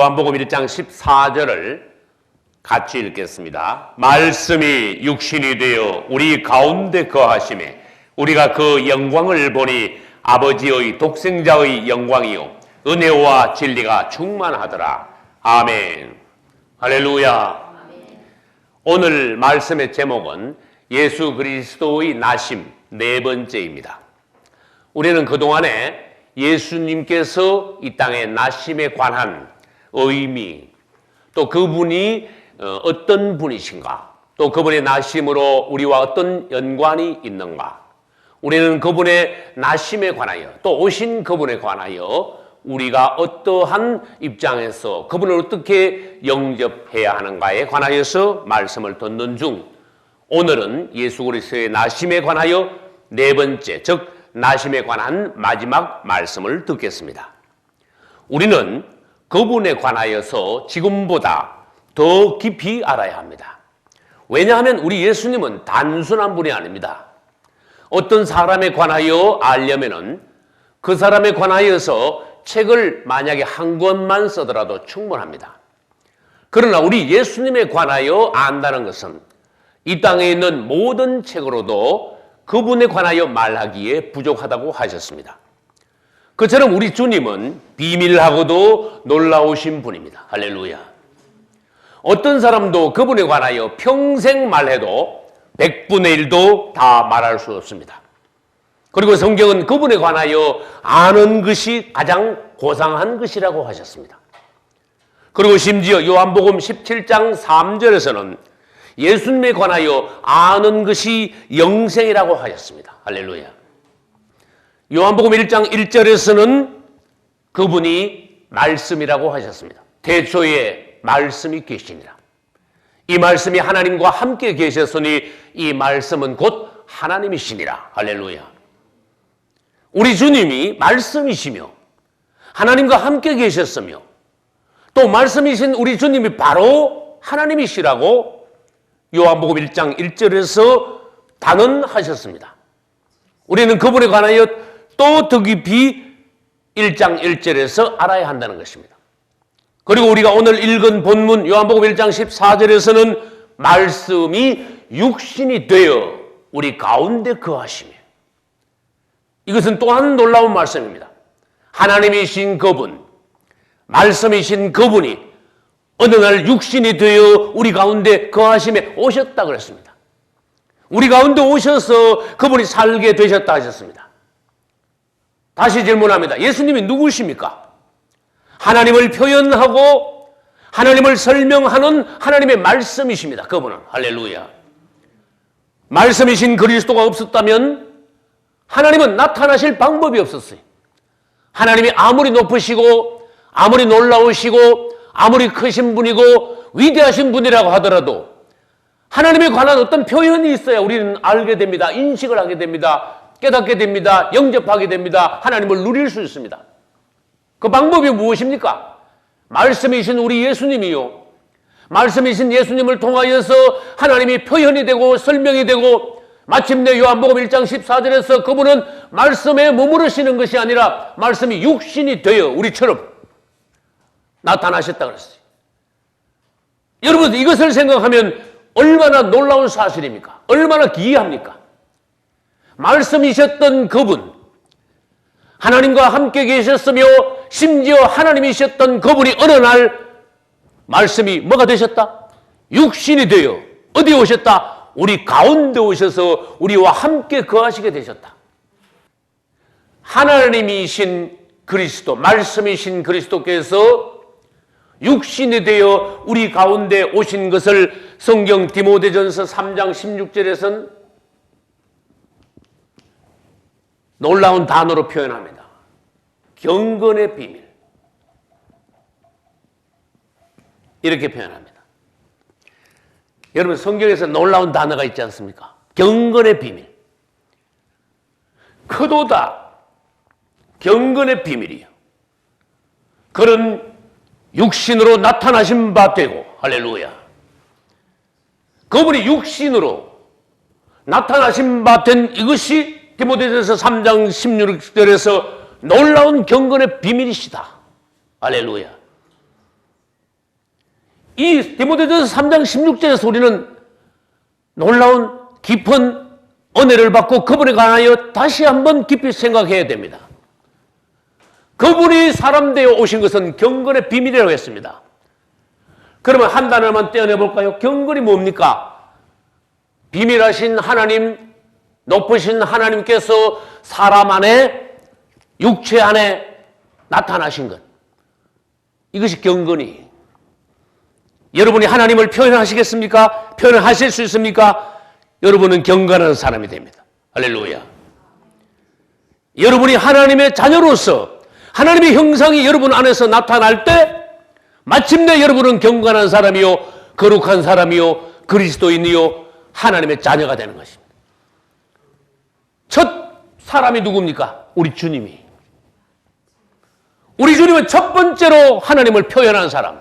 요한복음 1장 14절을 같이 읽겠습니다. 말씀이 육신이 되어 우리 가운데 거하심에 우리가 그 영광을 보니 아버지의 독생자의 영광이요 은혜와 진리가 충만하더라. 아멘. 할렐루야. 오늘 말씀의 제목은 예수 그리스도의 나심 네 번째입니다. 우리는 그동안에 예수님께서 이 땅에 나심에 관한 의미, 또 그분이 어떤 분이신가, 또 그분의 나심으로 우리와 어떤 연관이 있는가, 우리는 그분의 나심에 관하여 또 오신 그분에 관하여 우리가 어떠한 입장에서 그분을 어떻게 영접해야 하는가에 관하여서 말씀을 듣는 중, 오늘은 예수 그리스도의 나심에 관하여 네 번째, 즉 나심에 관한 마지막 말씀을 듣겠습니다. 우리는 그분에 관하여서 지금보다 더 깊이 알아야 합니다. 왜냐하면 우리 예수님은 단순한 분이 아닙니다. 어떤 사람에 관하여 알려면은 그 사람에 관하여서 책을 만약에 한 권만 쓰더라도 충분합니다. 그러나 우리 예수님에 관하여 안다는 것은 이 땅에 있는 모든 책으로도 그분에 관하여 말하기에 부족하다고 하셨습니다. 그처럼 우리 주님은 비밀하고도 놀라우신 분입니다. 할렐루야. 어떤 사람도 그분에 관하여 평생 말해도 100분의 1도 다 말할 수 없습니다. 그리고 성경은 그분에 관하여 아는 것이 가장 고상한 것이라고 하셨습니다. 그리고 심지어 요한복음 17장 3절에서는 예수님에 관하여 아는 것이 영생이라고 하셨습니다. 할렐루야. 요한복음 1장 1절에서는 그분이 말씀이라고 하셨습니다. 태초에 말씀이 계시니라. 이 말씀이 하나님과 함께 계셨으니 이 말씀은 곧 하나님이시니라. 할렐루야. 우리 주님이 말씀이시며 하나님과 함께 계셨으며 또 말씀이신 우리 주님이 바로 하나님이시라고 요한복음 1장 1절에서 단언하셨습니다. 우리는 그분에 관하여 또 더 깊이 1장 1절에서 알아야 한다는 것입니다. 그리고 우리가 오늘 읽은 본문 요한복음 1장 14절에서는 말씀이 육신이 되어 우리 가운데 거하시며, 이것은 또한 놀라운 말씀입니다. 하나님이신 그분, 말씀이신 그분이 어느 날 육신이 되어 우리 가운데 거하심에 오셨다 그랬습니다. 우리 가운데 오셔서 그분이 살게 되셨다 하셨습니다. 다시 질문합니다. 예수님이 누구십니까? 하나님을 표현하고 하나님을 설명하는 하나님의 말씀이십니다. 그분은. 할렐루야. 말씀이신 그리스도가 없었다면 하나님은 나타나실 방법이 없었어요. 하나님이 아무리 높으시고 아무리 놀라우시고 아무리 크신 분이고 위대하신 분이라고 하더라도 하나님에 관한 어떤 표현이 있어야 우리는 알게 됩니다. 인식을 하게 됩니다. 깨닫게 됩니다. 영접하게 됩니다. 하나님을 누릴 수 있습니다. 그 방법이 무엇입니까? 말씀이신 우리 예수님이요. 말씀이신 예수님을 통하여서 하나님이 표현이 되고 설명이 되고 마침내 요한복음 1장 14절에서 그분은 말씀에 머무르시는 것이 아니라 말씀이 육신이 되어 우리처럼 나타나셨다 그랬어요. 여러분, 이것을 생각하면 얼마나 놀라운 사실입니까? 얼마나 기이합니까? 말씀이셨던 그분, 하나님과 함께 계셨으며 심지어 하나님이셨던 그분이 어느 날 말씀이 뭐가 되셨다? 육신이 되어 어디에 오셨다? 우리 가운데 오셔서 우리와 함께 거하시게 되셨다. 하나님이신 그리스도, 말씀이신 그리스도께서 육신이 되어 우리 가운데 오신 것을 성경 디모데전서 3장 16절에서는 놀라운 단어로 표현합니다. 경건의 비밀. 이렇게 표현합니다. 여러분, 성경에서 놀라운 단어가 있지 않습니까? 경건의 비밀. 크도다 경건의 비밀이요. 그런 육신으로 나타나신 바 되고, 할렐루야. 그분이 육신으로 나타나신 바 된 이것이 디모데전서 3장 16절에서 놀라운 경건의 비밀이시다. 할렐루야. 이 디모데전서 3장 16절에서 우리는 놀라운 깊은 은혜를 받고 그분에 관하여 다시 한번 깊이 생각해야 됩니다. 그분이 사람 되어 오신 것은 경건의 비밀이라고 했습니다. 그러면 한 단어만 떼어내볼까요? 경건이 뭡니까? 비밀하신 하나님, 높으신 하나님께서 사람 안에, 육체 안에 나타나신 것. 이것이 경건이. 여러분이 하나님을 표현하시겠습니까? 표현하실 수 있습니까? 여러분은 경건한 사람이 됩니다. 할렐루야. 여러분이 하나님의 자녀로서 하나님의 형상이 여러분 안에서 나타날 때 마침내 여러분은 경건한 사람이요, 거룩한 사람이요, 그리스도인이요, 하나님의 자녀가 되는 것입니다. 첫 사람이 누굽니까? 우리 주님이. 우리 주님은 첫 번째로 하나님을 표현한 사람,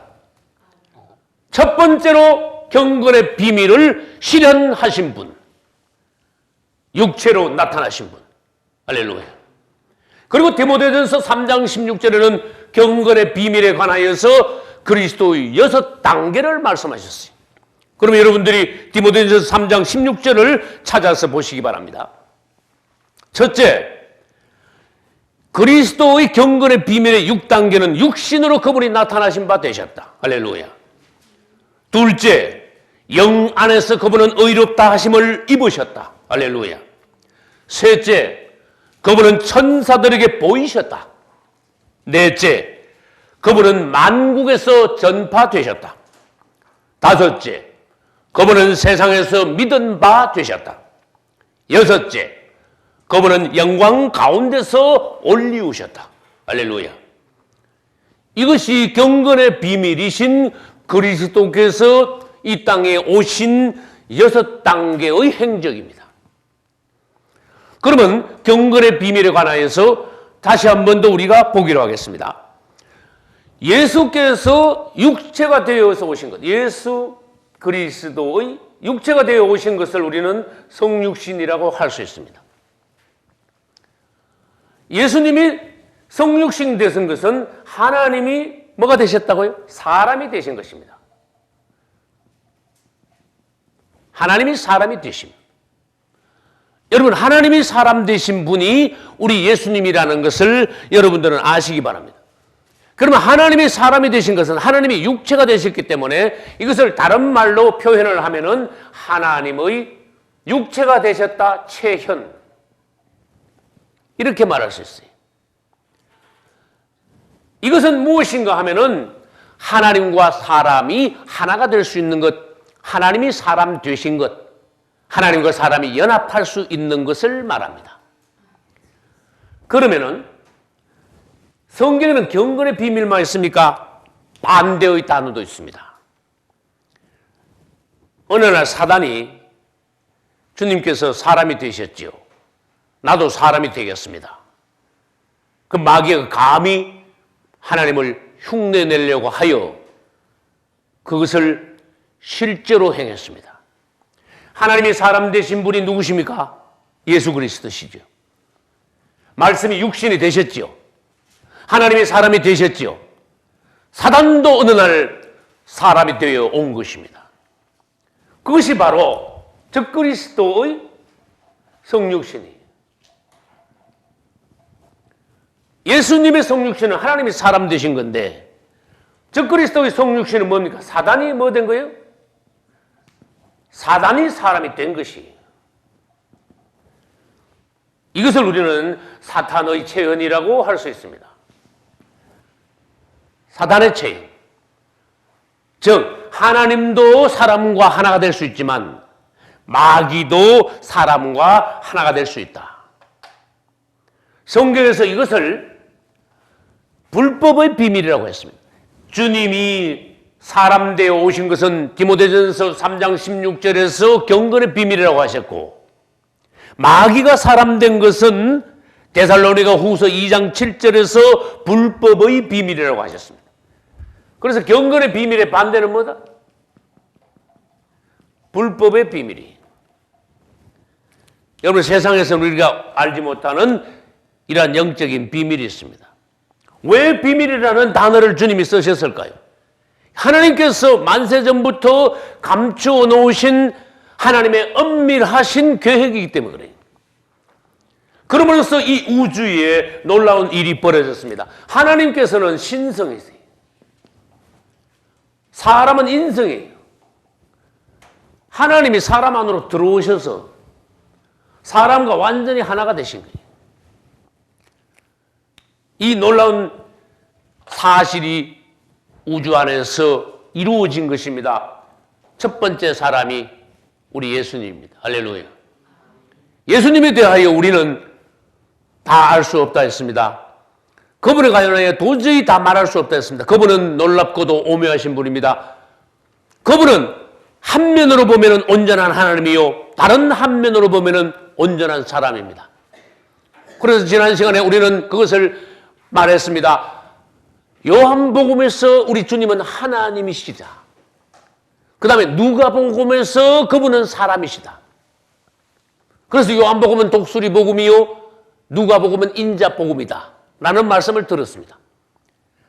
첫 번째로 경건의 비밀을 실현하신 분, 육체로 나타나신 분. 할렐루야. 그리고 디모데전서 3장 16절에는 경건의 비밀에 관하여서 그리스도의 6단계를 말씀하셨어요. 그러면 여러분들이 디모데전서 3장 16절을 찾아서 보시기 바랍니다. 첫째, 그리스도의 경건의 비밀의 6단계는 육신으로 그분이 나타나신 바 되셨다. 할렐루야. 둘째, 영 안에서 그분은 의롭다 하심을 입으셨다. 할렐루야. 셋째, 그분은 천사들에게 보이셨다. 넷째, 그분은 만국에서 전파되셨다. 다섯째, 그분은 세상에서 믿은 바 되셨다. 여섯째, 그분은 영광 가운데서 올리우셨다. 할렐루야. 이것이 경건의 비밀이신 그리스도께서 이 땅에 오신 6단계의 행적입니다. 그러면 경건의 비밀에 관하여서 다시 한 번 더 우리가 보기로 하겠습니다. 예수께서 육체가 되어서 오신 것, 예수 그리스도의 육체가 되어 오신 것을 우리는 성육신이라고 할 수 있습니다. 예수님이 성육신 되신 것은 하나님이 뭐가 되셨다고요? 사람이 되신 것입니다. 하나님이 사람이 되심. 여러분, 하나님이 사람 되신 분이 우리 예수님이라는 것을 여러분들은 아시기 바랍니다. 그러면 하나님이 사람이 되신 것은 하나님이 육체가 되셨기 때문에 이것을 다른 말로 표현을 하면은 하나님의 육체가 되셨다 체현, 이렇게 말할 수 있어요. 이것은 무엇인가 하면은 하나님과 사람이 하나가 될 수 있는 것, 하나님이 사람 되신 것, 하나님과 사람이 연합할 수 있는 것을 말합니다. 그러면은 성경에는 경건의 비밀만 있습니까? 반대의 단어도 있습니다. 어느 날 사단이 주님께서 사람이 되셨지요. 나도 사람이 되겠습니다. 그 마귀가 감히 하나님을 흉내내려고 하여 그것을 실제로 행했습니다. 하나님이 사람 되신 분이 누구십니까? 예수 그리스도시죠. 말씀이 육신이 되셨지요. 하나님이 사람이 되셨지요. 사단도 어느 날 사람이 되어 온 것입니다. 그것이 바로 적그리스도의 성육신이에요. 예수님의 성육신은 하나님이 사람 되신 건데 적그리스도의 성육신은 뭡니까? 사단이 뭐 된 거예요? 사단이 사람이 된 것이. 이것을 우리는 사탄의 체현이라고 할 수 있습니다. 사단의 체현. 즉 하나님도 사람과 하나가 될 수 있지만 마귀도 사람과 하나가 될 수 있다. 성경에서 이것을 불법의 비밀이라고 했습니다. 주님이 사람 되어 오신 것은 디모데전서 3장 16절에서 경건의 비밀이라고 하셨고, 마귀가 사람 된 것은 데살로니가 후서 2장 7절에서 불법의 비밀이라고 하셨습니다. 그래서 경건의 비밀의 반대는 뭐다? 불법의 비밀이. 여러분, 세상에서 우리가 알지 못하는 이러한 영적인 비밀이 있습니다. 왜 비밀이라는 단어를 주님이 쓰셨을까요? 하나님께서 만세전부터 감추어 놓으신 하나님의 엄밀하신 계획이기 때문에 그래요. 그러므로써 이 우주에 놀라운 일이 벌어졌습니다. 하나님께서는 신성이세요. 사람은 인성이에요. 하나님이 사람 안으로 들어오셔서 사람과 완전히 하나가 되신 거예요. 이 놀라운 사실이 우주 안에서 이루어진 것입니다. 첫 번째 사람이 우리 예수님입니다. 할렐루야. 예수님에 대하여 우리는 다 알 수 없다 했습니다. 그분에 관하여 도저히 다 말할 수 없다 했습니다. 그분은 놀랍고도 오묘하신 분입니다. 그분은 한 면으로 보면 온전한 하나님이요, 다른 한 면으로 보면 온전한 사람입니다. 그래서 지난 시간에 우리는 그것을 말했습니다. 요한복음에서 우리 주님은 하나님이시다. 그 다음에 누가복음에서 그분은 사람이시다. 그래서 요한복음은 독수리복음이요, 누가복음은 인자복음이다 라는 말씀을 들었습니다.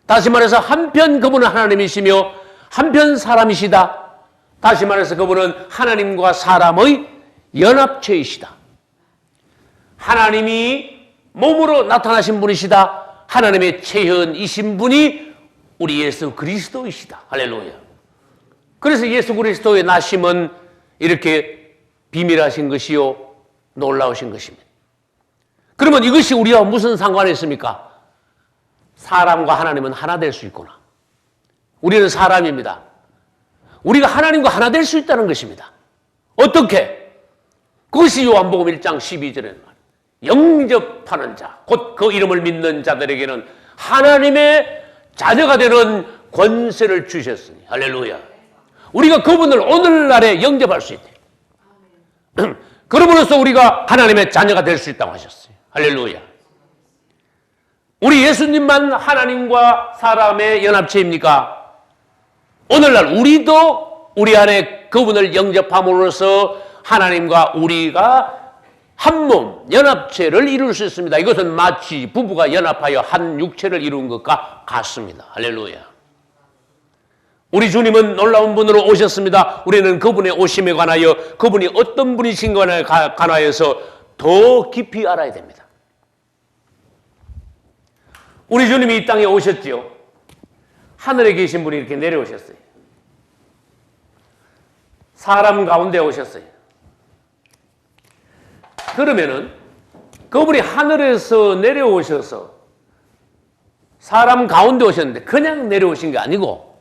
다시 말해서 한편 그분은 하나님이시며 한편 사람이시다. 다시 말해서 그분은 하나님과 사람의 연합체이시다. 하나님이 몸으로 나타나신 분이시다. 하나님의 체현이신 분이 우리 예수 그리스도이시다. 할렐루야. 그래서 예수 그리스도의 나심은 이렇게 비밀하신 것이요, 놀라우신 것입니다. 그러면 이것이 우리와 무슨 상관이 있습니까? 사람과 하나님은 하나 될 수 있구나. 우리는 사람입니다. 우리가 하나님과 하나 될 수 있다는 것입니다. 어떻게? 그것이 요한복음 1장 12절에 말. 영접하는 자, 곧 그 이름을 믿는 자들에게는 하나님의 자녀가 되는 권세를 주셨으니. 할렐루야. 우리가 그분을 오늘날에 영접할 수 있대. 그러므로써 우리가 하나님의 자녀가 될 수 있다고 하셨어요. 할렐루야. 우리 예수님만 하나님과 사람의 연합체입니까? 오늘날 우리도 우리 안에 그분을 영접함으로써 하나님과 우리가 한 몸, 연합체를 이룰 수 있습니다. 이것은 마치 부부가 연합하여 한 육체를 이룬 것과 같습니다. 할렐루야. 우리 주님은 놀라운 분으로 오셨습니다. 우리는 그분의 오심에 관하여 그분이 어떤 분이신가에 관하여서 더 깊이 알아야 됩니다. 우리 주님이 이 땅에 오셨지요. 하늘에 계신 분이 이렇게 내려오셨어요. 사람 가운데 오셨어요. 그러면은 그분이 하늘에서 내려오셔서 사람 가운데 오셨는데 그냥 내려오신 게 아니고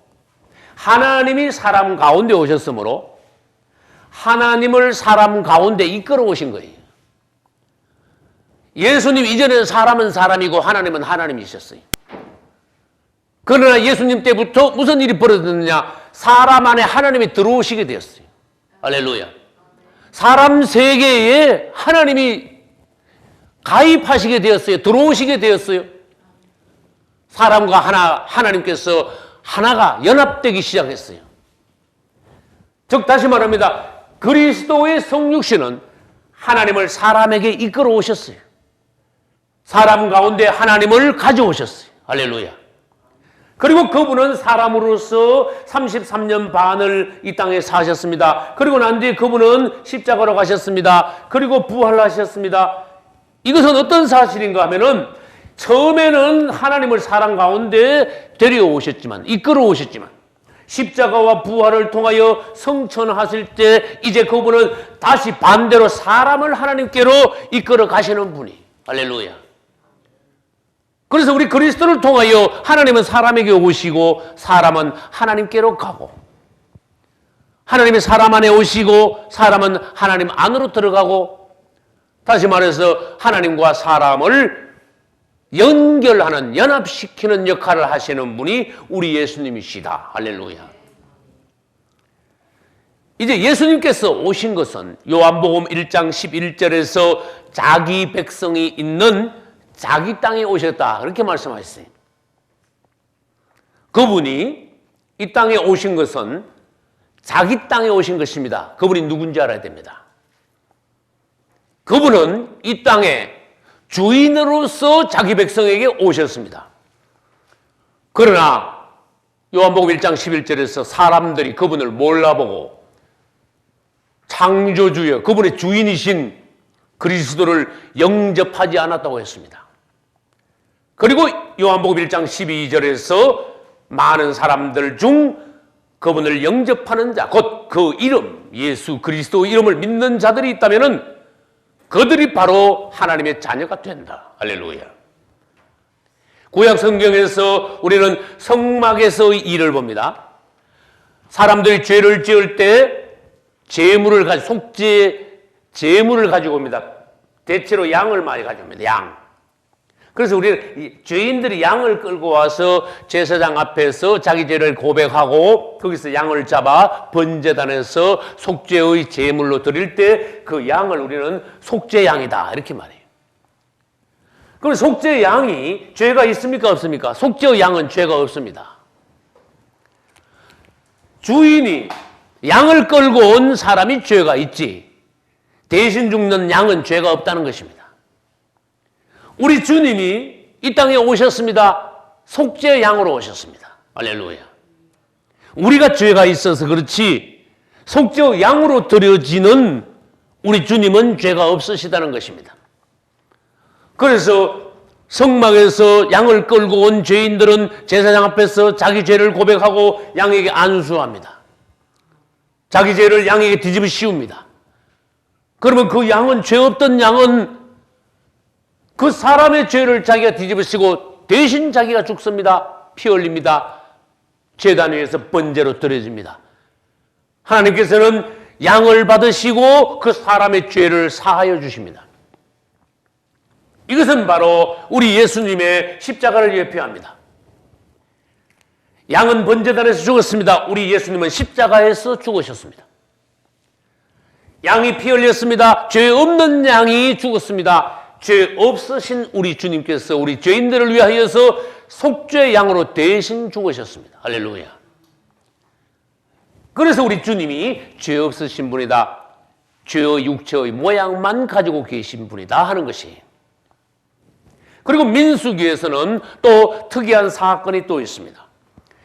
하나님이 사람 가운데 오셨으므로 하나님을 사람 가운데 이끌어 오신 거예요. 예수님 이전에는 사람은 사람이고 하나님은 하나님이셨어요. 그러나 예수님 때부터 무슨 일이 벌어졌느냐? 사람 안에 하나님이 들어오시게 되었어요. 할렐루야. 사람 세계에 하나님이 가입하시게 되었어요. 들어오시게 되었어요. 사람과 하나님께서 하나가 연합되기 시작했어요. 즉 다시 말합니다. 그리스도의 성육신은 하나님을 사람에게 이끌어 오셨어요. 사람 가운데 하나님을 가져오셨어요. 할렐루야. 그리고 그분은 사람으로서 33년 반을 이 땅에 사셨습니다. 그리고 난 뒤에 그분은 십자가로 가셨습니다. 그리고 부활하셨습니다. 이것은 어떤 사실인가 하면은 처음에는 하나님을 사람 가운데 데려오셨지만, 이끌어 오셨지만 십자가와 부활을 통하여 성천하실 때 이제 그분은 다시 반대로 사람을 하나님께로 이끌어 가시는 분이. 할렐루야. 그래서 우리 그리스도를 통하여 하나님은 사람에게 오시고 사람은 하나님께로 가고, 하나님이 사람 안에 오시고 사람은 하나님 안으로 들어가고, 다시 말해서 하나님과 사람을 연결하는, 연합시키는 역할을 하시는 분이 우리 예수님이시다. 할렐루야. 이제 예수님께서 오신 것은 요한복음 1장 11절에서 자기 백성이 있는 자기 땅에 오셨다, 그렇게 말씀하셨어요. 그분이 이 땅에 오신 것은 자기 땅에 오신 것입니다. 그분이 누군지 알아야 됩니다. 그분은 이 땅에 주인으로서 자기 백성에게 오셨습니다. 그러나 요한복음 1장 11절에서 사람들이 그분을 몰라보고 창조주여 그분의 주인이신 그리스도를 영접하지 않았다고 했습니다. 그리고 요한복음 1장 12절에서 많은 사람들 중 그분을 영접하는 자, 곧 그 이름, 예수 그리스도 이름을 믿는 자들이 있다면 그들이 바로 하나님의 자녀가 된다. 할렐루야. 구약 성경에서 우리는 성막에서의 일을 봅니다. 사람들이 죄를 지을 때 제물을 가지고 옵니다. 대체로 양을 많이 가져옵니다. 양. 그래서 우리는 죄인들이 양을 끌고 와서 제사장 앞에서 자기 죄를 고백하고 거기서 양을 잡아 번제단에서 속죄의 제물로 드릴 때 그 양을 우리는 속죄양이다 이렇게 말해요. 그럼 속죄양이 죄가 있습니까 없습니까? 속죄의 양은 죄가 없습니다. 주인이 양을 끌고 온 사람이 죄가 있지 대신 죽는 양은 죄가 없다는 것입니다. 우리 주님이 이 땅에 오셨습니다. 속죄 양으로 오셨습니다. 할렐루야. 우리가 죄가 있어서 그렇지 속죄 양으로 드려지는 우리 주님은 죄가 없으시다는 것입니다. 그래서 성막에서 양을 끌고 온 죄인들은 제사장 앞에서 자기 죄를 고백하고 양에게 안수합니다. 자기 죄를 양에게 뒤집어 씌웁니다. 그러면 그 양은 죄 없던 양은 그 사람의 죄를 자기가 뒤집으시고 대신 자기가 죽습니다. 피 흘립니다. 제단 위에서 번제로 드려집니다. 하나님께서는 양을 받으시고 그 사람의 죄를 사하여 주십니다. 이것은 바로 우리 예수님의 십자가를 예표합니다. 양은 번제단에서 죽었습니다. 우리 예수님은 십자가에서 죽으셨습니다. 양이 피 흘렸습니다. 죄 없는 양이 죽었습니다. 죄 없으신 우리 주님께서 우리 죄인들을 위하여서 속죄 양으로 대신 죽으셨습니다. 할렐루야. 그래서 우리 주님이 죄 없으신 분이다. 죄의 육체의 모양만 가지고 계신 분이다 하는 것이에요. 그리고 민수기에서는 또 특이한 사건이 또 있습니다.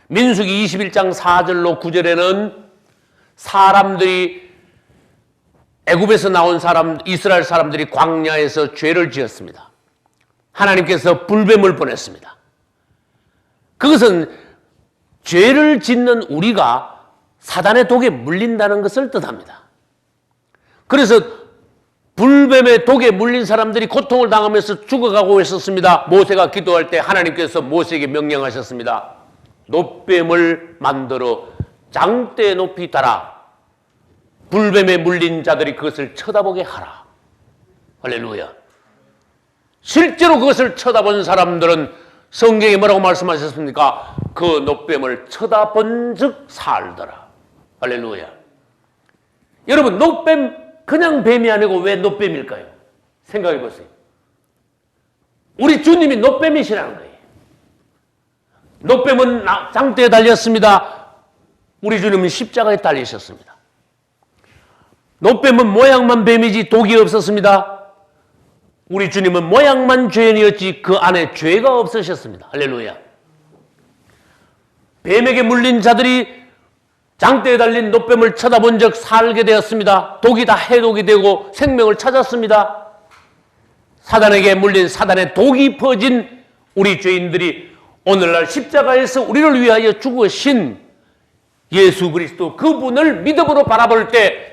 민수기 21장 4절로 9절에는 사람들이 애굽에서 나온 이스라엘 사람들이 광야에서 죄를 지었습니다. 하나님께서 불뱀을 보냈습니다. 그것은 죄를 짓는 우리가 사단의 독에 물린다는 것을 뜻합니다. 그래서 불뱀의 독에 물린 사람들이 고통을 당하면서 죽어가고 있었습니다. 모세가 기도할 때 하나님께서 모세에게 명령하셨습니다. 놋뱀을 만들어 장대에 높이 달아 불뱀에 물린 자들이 그것을 쳐다보게 하라. 할렐루야. 실제로 그것을 쳐다본 사람들은 성경에 뭐라고 말씀하셨습니까? 그 놋뱀을 쳐다본 즉 살더라. 할렐루야. 여러분, 놋뱀 그냥 뱀이 아니고 왜 놋뱀일까요? 생각해 보세요. 우리 주님이 놋뱀이시라는 거예요. 놋뱀은 장대에 달렸습니다. 우리 주님은 십자가에 달리셨습니다. 놋뱀은 모양만 뱀이지 독이 없었습니다. 우리 주님은 모양만 죄인이었지 그 안에 죄가 없으셨습니다. 할렐루야. 뱀에게 물린 자들이 장대에 달린 놋뱀을 쳐다본 적 살게 되었습니다. 독이 다 해독이 되고 생명을 찾았습니다. 사단에게 물린 사단의 독이 퍼진 우리 죄인들이 오늘날 십자가에서 우리를 위하여 죽으신 예수 그리스도 그분을 믿음으로 바라볼 때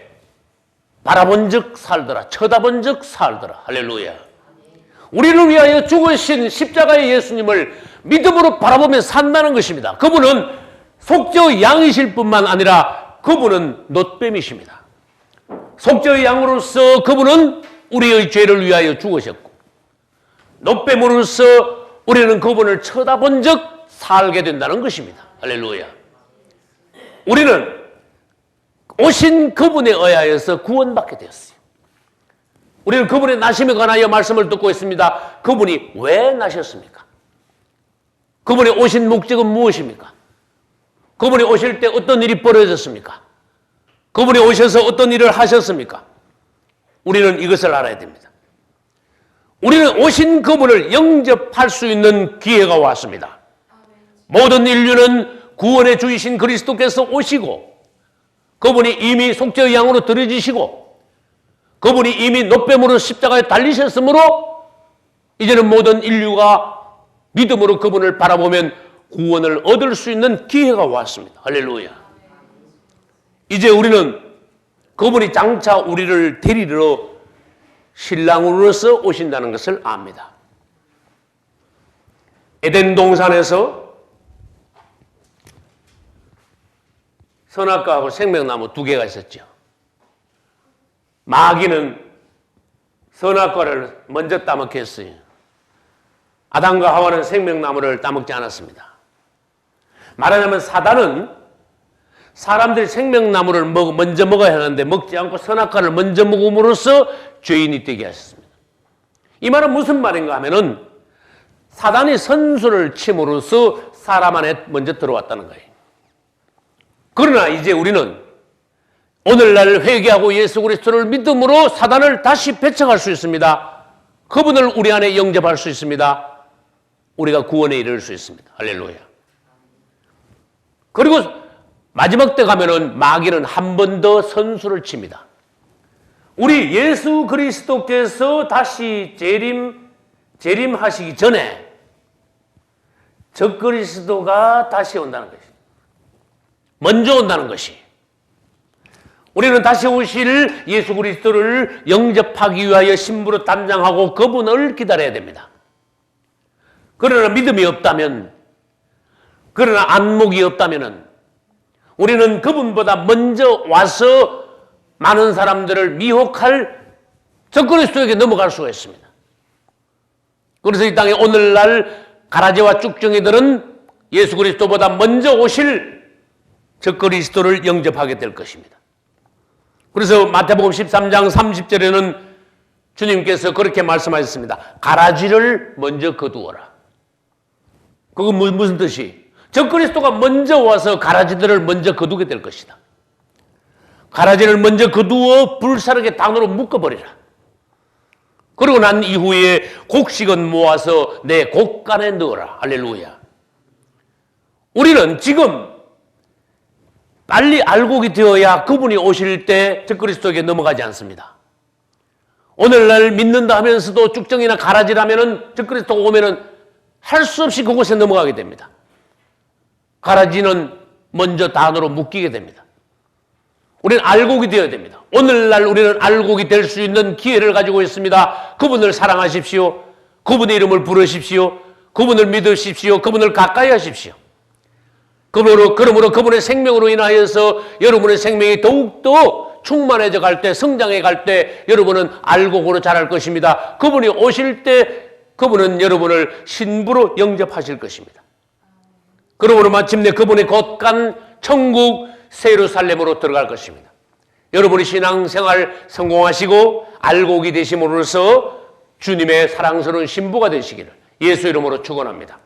바라본 즉 살더라. 쳐다본 즉 살더라. 할렐루야. 우리를 위하여 죽으신 십자가의 예수님을 믿음으로 바라보며 산다는 것입니다. 그분은 속죄의 양이실 뿐만 아니라 그분은 놋뱀이십니다. 속죄의 양으로서 그분은 우리의 죄를 위하여 죽으셨고 놋뱀으로서 우리는 그분을 쳐다본 즉 살게 된다는 것입니다. 할렐루야. 우리는 오신 그분에 의하여서 구원받게 되었어요. 우리는 그분의 나심에 관하여 말씀을 듣고 있습니다. 그분이 왜 나셨습니까? 그분이 오신 목적은 무엇입니까? 그분이 오실 때 어떤 일이 벌어졌습니까? 그분이 오셔서 어떤 일을 하셨습니까? 우리는 이것을 알아야 됩니다. 우리는 오신 그분을 영접할 수 있는 기회가 왔습니다. 모든 인류는 구원의 주이신 그리스도께서 오시고 그분이 이미 속죄의 양으로 드려지시고 그분이 이미 노뱀으로 십자가에 달리셨으므로 이제는 모든 인류가 믿음으로 그분을 바라보면 구원을 얻을 수 있는 기회가 왔습니다. 할렐루야. 이제 우리는 그분이 장차 우리를 데리러 신랑으로서 오신다는 것을 압니다. 에덴 동산에서 선악과하고 생명나무 두 개가 있었죠. 마귀는 선악과를 먼저 따먹혔어요. 아담과 하와는 생명나무를 따먹지 않았습니다. 말하자면 사단은 사람들이 생명나무를 먼저 먹어야 하는데 먹지 않고 선악과를 먼저 먹음으로써 죄인이 되게 하셨습니다. 이 말은 무슨 말인가 하면은 사단이 선수를 침으로써 사람 안에 먼저 들어왔다는 거예요. 그러나 이제 우리는 오늘날 회개하고 예수 그리스도를 믿음으로 사단을 다시 배척할 수 있습니다. 그분을 우리 안에 영접할 수 있습니다. 우리가 구원에 이를 수 있습니다. 할렐루야. 그리고 마지막 때 가면은 마귀는 한 번 더 선수를 칩니다. 우리 예수 그리스도께서 다시 재림하시기 전에 적그리스도가 다시 온다는 것이, 먼저 온다는 것이, 우리는 다시 오실 예수 그리스도를 영접하기 위하여 신부로 단장하고 그분을 기다려야 됩니다. 그러나 믿음이 없다면, 그러나 안목이 없다면은 우리는 그분보다 먼저 와서 많은 사람들을 미혹할 적그리스도에게 넘어갈 수가 있습니다. 그래서 이 땅에 오늘날 가라지와 쭉정이들은 예수 그리스도보다 먼저 오실 적그리스도를 영접하게 될 것입니다. 그래서 마태복음 13장 30절에는 주님께서 그렇게 말씀하셨습니다. 가라지를 먼저 거두어라. 그건 무슨 뜻이? 적그리스도가 먼저 와서 가라지들을 먼저 거두게 될 것이다. 가라지를 먼저 거두어 불사르게 당으로 묶어버리라. 그러고 난 이후에 곡식은 모아서 내 곡간에 넣어라. 할렐루야. 우리는 지금 빨리 알곡이 되어야 그분이 오실 때 적그리스도에게 넘어가지 않습니다. 오늘날 믿는다 하면서도 쭉정이나 가라지라면은 적그리스도가 오면은 할 수 없이 그곳에 넘어가게 됩니다. 가라지는 먼저 단으로 묶이게 됩니다. 우리는 알곡이 되어야 됩니다. 오늘날 우리는 알곡이 될 수 있는 기회를 가지고 있습니다. 그분을 사랑하십시오. 그분의 이름을 부르십시오. 그분을 믿으십시오. 그분을 가까이 하십시오. 그러므로 그분의 생명으로 인하여서 여러분의 생명이 더욱더 충만해져 갈 때, 성장해 갈 때 여러분은 알곡으로 자랄 것입니다. 그분이 오실 때 그분은 여러분을 신부로 영접하실 것입니다. 그러므로 마침내 그분의 곧간 천국 새 예루살렘으로 들어갈 것입니다. 여러분이 신앙생활 성공하시고 알곡이 되심으로써 주님의 사랑스러운 신부가 되시기를 예수 이름으로 축원합니다.